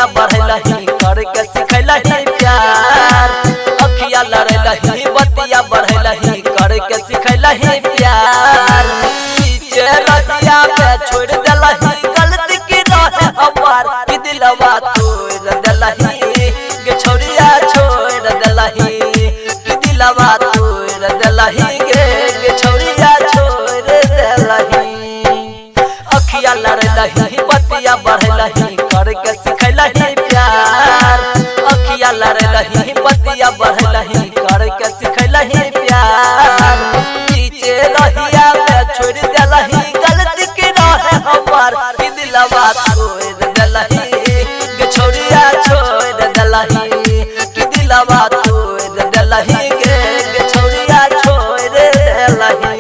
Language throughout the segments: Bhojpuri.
बतिया बढ़लही करके सिखलही प्यार अखिया लड़लही बतिया बढ़लही करके सिखलही प्यार पीछे रतिया पे छोड़ देलही गलती की रहे हमार कि दिलवा तोड़ देलही गे छोड़िया छोड़ देलही कि दिलवा तोड़ देलही गे छोड़िया छोड़ देलही अखिया लड़लही बतिया बढ़लही करके सिखलही प्यार अखिया लड़लही बतिया बढ़लही करके सिखलही प्यार पीछे रहिया में छोड़ देलही गलती की रहे हमार कि दिलवा तोड़ देलही गे छोड़िया छोड़ देलही कि दिलवा तोड़ देलही गे छोड़िया छोड़ देलही।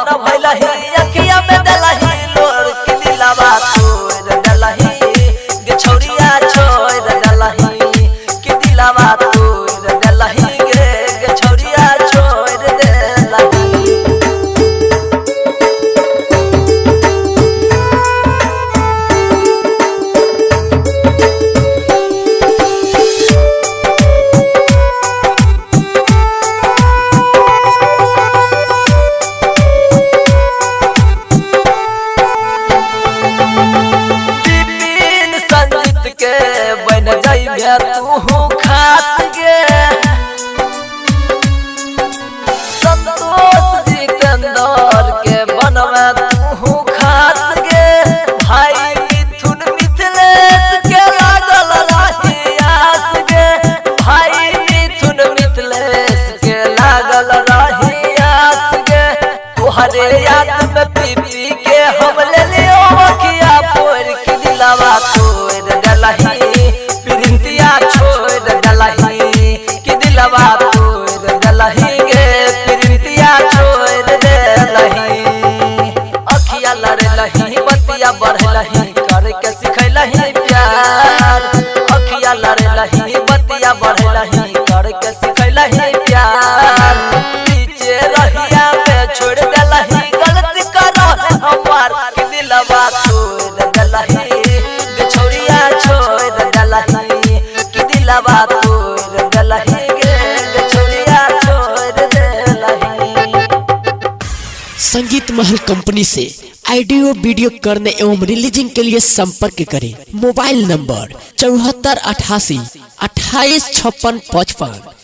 अखिया में देलही लोर कि दिलवा तोड़ देलही गे छोड़िया छोड़ देलही कि दिलवा तोड़ देलही गे छोड़िया छोड़ देलही। बन जाइबे तू खास गे संतोष जितेंद्र के बनवे तू खास गे भाई मिथुन मिथिलेश के लागल रही आस गे भाई मिथुन मिथिलेश के लागल रही आस गे तोहरे याद में पी पी के हम ले लियो अखिया फोड़ के दिलवा तोड़ देलही प्रिंतिया छोड़ देलही कि दिलवा तोड़ देलही गे प्रिंतिया छोड़ देलही अखिया लड़लही बतिया बढ़लही करके सिखलही प्यार अखिया लड़लही बतिया बढ़लही करके सिखलही प्यार पीछे रहिया में छोड़ देलही गलती करो हमार कि दिलवा तोड़ देलही गे छोड़िया छोड़ देलही कि दिलवा तोड़ देलही गे छोड़िया छोड़ देलही। संगीत महल कंपनी से ऑडियो वीडियो करने एवं रिलीजिंग के लिए संपर्क करें। Mobile number 7488 285655।